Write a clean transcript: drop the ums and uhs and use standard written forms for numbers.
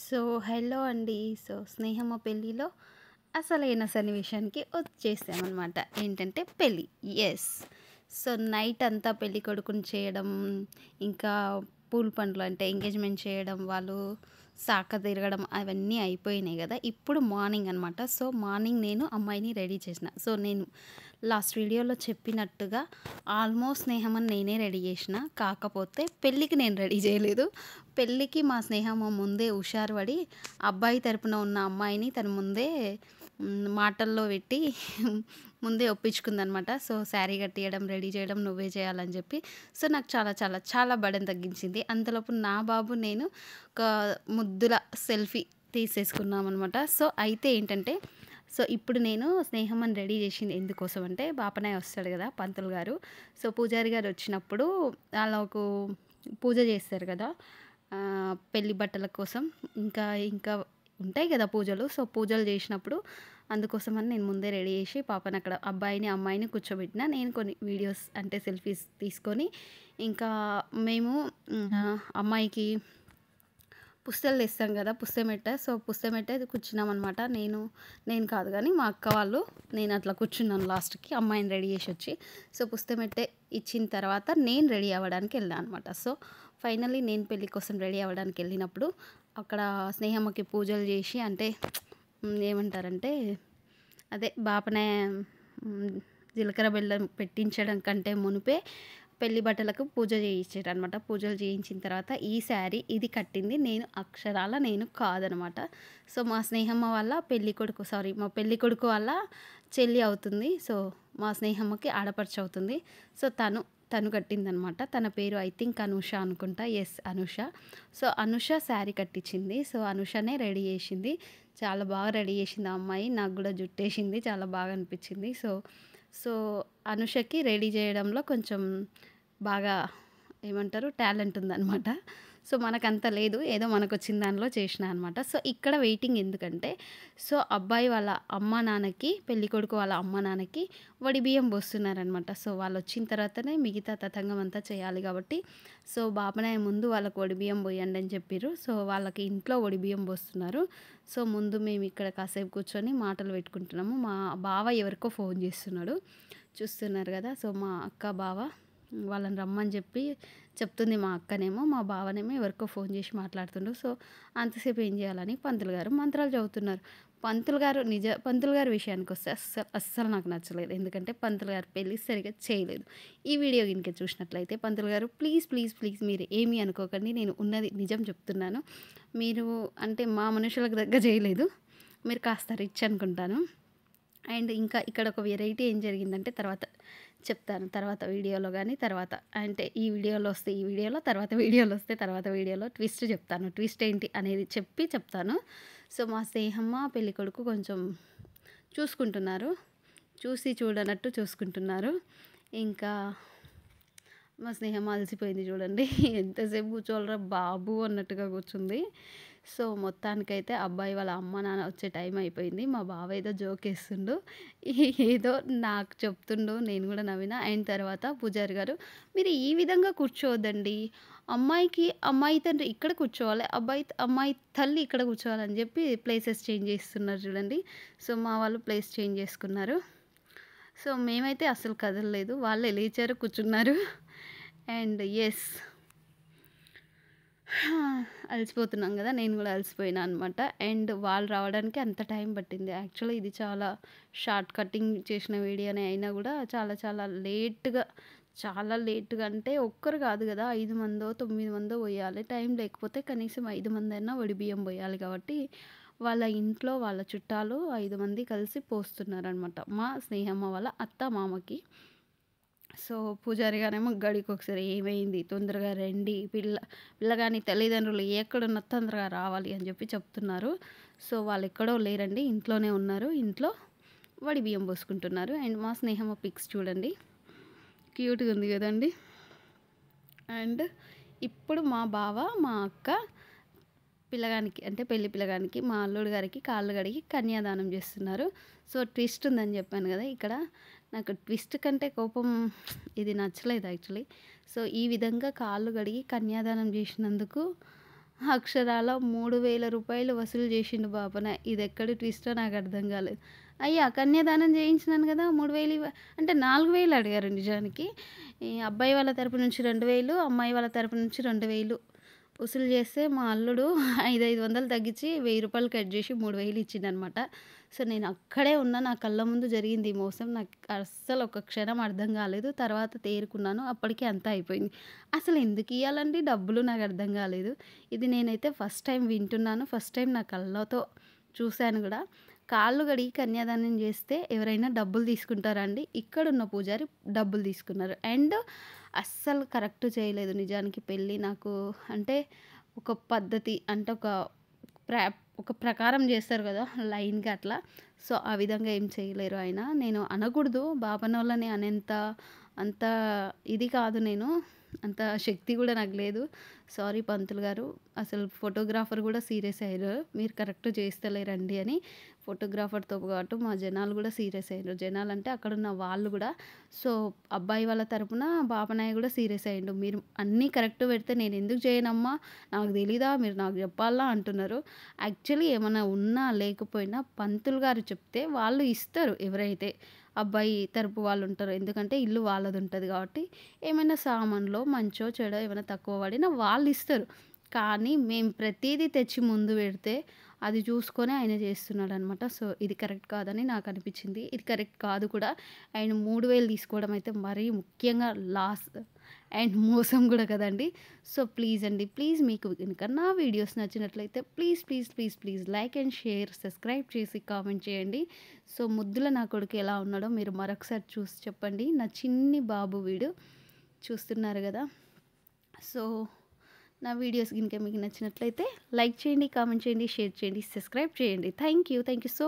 So, hello అండి. So, 'స్నేహమ్మ పెళ్ళిలో' అసలైన సన్నివేశానికి వచ్చేసామనమాట. ఏంటంటే పెళ్ళి. యెస్. సో, నైట్ అంతా పెళ్ళికొడుకుని చేయడం, ఇంకా పూల పండ్లు అంటే ఎంగేజ్‌మెంట్ చేయడం, వాళ్ళు తిరగడం అవన్నీ అయిపోయినాయి గదా! ఇప్పుడు మార్నింగ్ అనమాట. సో, మార్నింగ్ నేను అమ్మాయిని రెడీ చేసిన. సో, నేను లాస్ట్ వీడియోలో చెప్పినట్టుగా ఆల్మోస్ట్ స్నేహమని నేనే రెడీ చేసిన. కాకపోతే పెళ్ళికి నేను రెడీ చేయలేదు. పెళ్ళికి మా స్నేహమ్మ ముందే హుషారు పడి, అబ్బాయి తరపున ఉన్న అమ్మాయిని తను ముందే మాటల్లో పెట్టి ముందే ఒప్పించుకుందనమాట. సో, శారీ కట్టియడం, రెడీ చేయడం నువ్వే చేయాలని చెప్పి. సో, నాకు చాలా చాలా చాలా బర్డెన్ తగ్గించింది. అంతలోపు నా బాబు నేను ఒక ముద్దుల సెల్ఫీ తీసేసుకున్నామనమాట. సో, అయితే ఏంటంటే సో, ఇప్పుడు నేను స్నేహమ్మని రెడీ చేసింది ఎందుకోసం అంటే, బాపనాయ వస్తాడు కదా పంతులు గారు. సో, పూజారి గారు వచ్చినప్పుడు ఆళ్ళకు పూజ చేస్తారు కదా! పెళ్లి బట్టల కోసం. ఇంకా ఇంకా ఉంటాయి కదా పూజలు. సో, పూజలు చేసినప్పుడు అందుకోసమని నేను ముందే రెడీ చేసి పాపని అక్కడ అబ్బాయిని, అమ్మాయిని కూర్చోబెట్టిన. నేను కొన్ని వీడియోస్ అంటే సెల్ఫీస్ తీసుకొని ఇంకా మేము అమ్మాయికి పుస్తెలు తెస్తాం కదా! పుస్తెమెట్ట. సో, పుస్తెమెట్ట కూర్చున్నామనమాట. నేను కాదు గానీ మా అక్క వాళ్ళు, నేను అట్లా కూర్చున్నాను లాస్ట్‌కి అమ్మాయిని రెడీ చేసొచ్చి. సో, పుస్తెమెట్టె ఇచ్చిన తర్వాత నేను రెడీ అవ్వడానికి వెళ్ళా అనమాట. సో, ఫైనల్లీ నేను పెళ్లి కోసం రెడీ అవ్వడానికి వెళ్ళినప్పుడు అక్కడ స్నేహమ్మకి పూజలు చేసి అంటే ఏమంటారంటే అదే బాపనే జీలకర్ర బెల్లం పెట్టించడం కంటే మునుపే పెళ్లి బట్టలకు పూజ చేయించారనమాట. పూజలు చేయించిన తర్వాత ఈ శారీ ఇది కట్టింది నేను కాదనమాట. సో, మా స్నేహమ్మ వాళ్ళ మా పెళ్ళికొడుకు వాళ్ళ చెల్లి అవుతుంది. సో, మా స్నేహమ్మకి ఆడపడుచు అవుతుంది. సో, తను కట్టిందనమాట. తన పేరు ఐ థింక్ అనూష అనుకుంటా. యెస్, అనూష. సో, అనూష శారీ కట్టించింది. సో, అనూషనే రెడీ చేసింది. చాలా బాగా రెడీ చేసింది ఆ అమ్మాయి. నాకు కూడా జుట్టేసింది. చాలా బాగా అనిపించింది. సో, అనుషకి రెడీ చేయడంలో కొంచెం బాగా ఏమంటారు టాలెంట్ ఉందనమాట. సో, మనకంత లేదు. ఏదో మనకొచ్చిన దానిలో చేసినా అనమాట. సో, ఇక్కడ వెయిటింగ్ ఎందుకంటే, సో, అబ్బాయి వాళ్ళ అమ్మ, నాన్నకి పెళ్ళికొడుకు వాళ్ళ అమ్మ, నాన్నకి వడిబియ్యం పోస్తున్నారనమాట. సో, వాళ్ళొచ్చిన తర్వాతనే మిగతా తతంగం అంతా చేయాలి కాబట్టి, సో, బాపనాయ ముందు వాళ్ళకి వడిబియ్యం పోయండి అని చెప్పిర్రు. సో, వాళ్ళకి ఇంట్లో వడిబియ్యం పోస్తున్నారు. సో, ముందు మేము ఇక్కడ కాసేపు కూర్చొని మాటలు పెట్టుకుంటున్నాము. మా బావ ఎవరికో ఫోన్ చేస్తున్నాడు. చూస్తున్నారు కదా! సో, మా అక్క, బావ వాళ్ళని రమ్మని చెప్తుంది మా అక్కనేమో. మా బావనేమో ఎవరికో ఫోన్ చేసి మాట్లాడుతుండు. సో, అంతసేపు ఏం చేయాలని పంతులు గారు మంత్రాలు చదువుతున్నారు. పంతులు గారి విషయానికొస్తే అస్సలు నాకు నచ్చలేదు. ఎందుకంటే పంతులు గారు పెళ్లి సరిగ్గా చేయలేదు. ఈ వీడియో గనుక చూసినట్లయితే పంతులు గారు ప్లీజ్ మీరు ఏమీ అనుకోకండి. నేను ఉన్నది నిజం చెప్తున్నాను. మీరు అంటే మా మనుషులకు దగ్గర చేయలేదు. మీరు కాస్త రిచ్ అనుకుంటాను. అండ్ ఇంకా ఇక్కడ ఒక వెరైటీ ఏం జరిగిందంటే తర్వాత చెప్తాను. తర్వాత వీడియోలో గానీ అంటే ఈ వీడియోలో వస్తే ఈ వీడియోలో, తర్వాత వీడియోలో ట్విస్ట్ చెప్తాను. ట్విస్ట్ ఏంటి అనేది చెప్తాను. సో, మా స్నేహమ్మ పెళ్ళికొడుకు కొంచెం చూసుకుంటున్నారు. చూసి చూడనట్టు చూసుకుంటున్నారు. ఇంకా మా స్నేహమ్మ అలసిపోయింది చూడండి. ఎంతసేపు కూర్చోవాలిరా బాబు అన్నట్టుగా కూర్చుంది. సో, మొత్తానికైతే అబ్బాయి వాళ్ళ అమ్మ, నాన్న వచ్చే టైం అయిపోయింది. మా బావ ఏదో జోకేస్తుండు. ఏదో నాకు చెప్తుండు. నేను కూడా నవ్వినా. అయిన తర్వాత పూజారి గారు, మీరు ఈ విధంగా కూర్చోవద్దండి. అమ్మాయి తండ్రి ఇక్కడ కూర్చోవాలి. అమ్మాయి తల్లి ఇక్కడ కూర్చోవాలని చెప్పి ప్లేసెస్ చేంజ్ చేస్తున్నారు చూడండి. సో, మా వాళ్ళు ప్లేస్ చేంజ్ చేసుకున్నారు. సో, మేమైతే అస్సలు కదలలేదు. వాళ్ళే లేచారు, కూర్చున్నారు. అండ్ యెస్, అలసిపోతున్నాం కదా! నేను కూడా అలసిపోయినా అనమాట. అండ్ వాళ్ళు రావడానికి అంత టైం పట్టింది. యాక్చువల్లీ ఇది చాలా షార్ట్ కటింగ్ చేసిన వీడియోనే అయినా కూడా చాలా లేట్‌గా అంటే ఒక్కరు కాదు కదా! 5 మందో, 9 మందో పొయ్యాలి. టైం లేకపోతే కనీసం 5 మందైనా వడిబియ్యం పొయ్యాలి కాబట్టి, వాళ్ళ ఇంట్లో వాళ్ళ చుట్టాలు 5 మంది కలిసి పోస్తున్నారనమాట. మా స్నేహమ్మ వాళ్ళ అత్త, మామకి. సో, పూజారి గారేమో గడికొకసారి ఏమైంది? తొందరగా రండి. పిల్లగాని తల్లిదండ్రులు ఎక్కడున్న తొందరగా రావాలి అని చెప్పి చెప్తున్నారు. సో, వాళ్ళెక్కడో లేరండి. ఇంట్లోనే ఉన్నారు. ఇంట్లో వడిబియ్యం పోసుకుంటున్నారు. అండ్ మా స్నేహమ్మ పిక్స్ చూడండి. క్యూట్‌గా ఉంది కదండీ! అండ్ ఇప్పుడు మా బావ, మా అక్క పెళ్లి పిల్లగానికి మా అల్లుడు గారికి కాళ్ళు కడిగి కన్యాదానం చేస్తున్నారు. సో, ట్విస్ట్ ఉందని చెప్పాను కదా! ఇక్కడ నాకు ట్విస్ట్ కంటే కోపం ఇది నచ్చలేదు యాక్చువల్లీ. సో, ఈ విధంగా కాళ్ళు కడిగి కన్యాదానం చేసినందుకు అక్షరాల రూ. 3000 వసూలు చేసిండు బాపన. ఇదెక్కడి ట్విస్టో నాకర్థం కాలేదు. అయ్యా! కన్యాదానం చేయించినాను గదా! 3000 అంటే 4000 అడిగారు నిజానికి. ఈ అబ్బాయి వాళ్ళ తరపు నుంచి 2000, అమ్మాయి వాళ్ళ తరపు నుంచి 2000 వసూలు చేస్తే మా అల్లుడు 500 తగ్గించి రూ. 1000 కట్ చేసి 3000 ఇచ్చిండనమాట. సో, నేను అక్కడే ఉన్నా. నా కళ్ళ ముందు జరిగింది ఈ మోసం. నాకు అస్సలు ఒక క్షణం అర్థం కాలేదు. తర్వాత తేరుకున్నాను. అప్పటికే అంతా అయిపోయింది. అసలు ఎందుకు ఇయ్యాలండి డబ్బులు నాకు అర్థం కాలేదు. ఇది నేనైతే ఫస్ట్ టైం వింటున్నాను. ఫస్ట్ టైం నా కళ్ళతో చూశాను గూడా. కాళ్ళు కడిగి కన్యాదానం చేస్తే ఎవరైనా డబ్బులు తీసుకుంటారా అండి? ఇక్కడున్న పూజారి డబ్బులు తీసుకున్నారు. అండ్ అస్సలు కరెక్ట్ చేయలేదు నిజానికి పెళ్ళి. నాకు అంటే ఒక పద్ధతి అంటే ప్రా ఒక ప్రకారం చేస్తారు కదా! లైన్‌గా అట్లా. సో, ఆ విధంగా ఏం చేయలేరు ఆయన. నేను అనకూడదు బాపనోళ్ళని అనేంత అంత ఇది కాదు నేను. అంత శక్తి కూడా నాకు లేదు. సారీ పంతులు గారు. అసలు ఫోటోగ్రాఫర్ కూడా సీరియస్ అయ్యారు. మీరు కరెక్ట్ చేస్తలేరండి అని. ఫోటోగ్రాఫర్‌తో పాటు మా జనాలు కూడా సీరియస్ అయ్యారు. జనాలంటే అక్కడున్న వాళ్ళు కూడా. సో, అబ్బాయి వాళ్ళ తరపున బాపనాయ కూడా సీరియస్ అయ్యిండు. మీరు అన్నీ కరెక్ట్ పెడితే నేనెందుకు చేయనమ్మా? నాకు తెలీదా? మీరు నాకు చెప్పాలా? అంటున్నారు. యాక్చువల్లీ ఏమన్నా ఉన్నా లేకపోయినా పంతులు గారు చెప్తే వాళ్ళు ఇస్తారు ఎవరైతే అబ్బాయి తరపు వాళ్ళుంటారో. ఎందుకంటే ఇల్లు వాళ్ళదుంటది కాబట్టి ఏమైనా సామాన్లో మంచో, చెడో ఏమైనా తక్కువ పడినా వాళ్ళిస్తారు. కానీ మేము ప్రతీదీ తెచ్చి ముందు పెడితే అది చూసుకొని ఆయన చేస్తున్నాడనమాట. సో, ఇది కరెక్ట్ కాదని నాకనిపించింది. ఇది కరెక్ట్ కాదు కూడా. ఆయన 3000 తీసుకోవడం అయితే మరీ ముఖ్యంగా లాస్ అండ్ మోసం కూడా కదండీ. సో, ప్లీజ్ అండి. ప్లీజ్ మీకు గనుక నా వీడియోస్ నచ్చినట్లయితే please like and share, subscribe చేసి కామెంట్ చేయండి. సో, ముద్దుల నా కొడుకు ఎలా ఉన్నాడో మీరు మరొకసారి చూసి చెప్పండి. నా చిన్ని బాబు వీడు. చూస్తున్నారు గదా! సో, నా వీడియోస్ గనుక మీకు నచ్చినట్లయితే లైక్ చేయండి, కామెంట్ చేయండి, షేర్ చేయండి, సబ్స్క్రైబ్ చేయండి. Thank you so